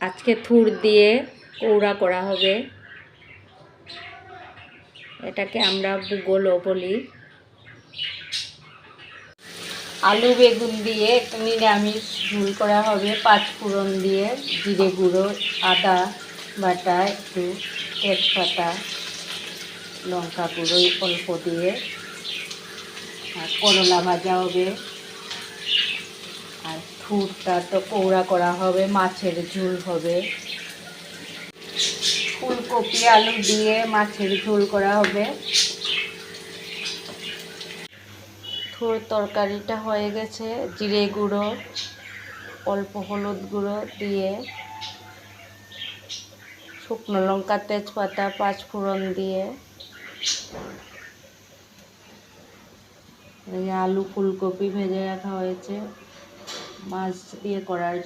আজকে থুর দিয়ে কৌড়া করা হবে। এটাকে আমরা ভূগোলও বলি। আলু বেগুন দিয়ে একটা নিরামিষ ঝোল করা হবে, 5 ফোড়ন দিয়ে, জিরে গুঁড়ো, আদা বাটা, একটু তেজপাতা, লঙ্কা গুঁড়ো অল্প দিয়ে, আর করলা ভাজা হবে। আর থুরটা তো কৌড়া করা হবে, মাছের ঝোল হবে। ফুলকপি আলু দিয়ে মাছের ঝোল করা হবে। থুর তরকারিটা হয়ে গেছে। জিরে গুঁড়ো, অল্প হলুদ গুঁড়ো দিয়ে, শুকনো লঙ্কা, তেজপাতা, 5 ফোড়ন দিয়ে, আলু ফুলকপি ভেজে রাখা হয়েছে মাছ দিয়ে করার জন্য।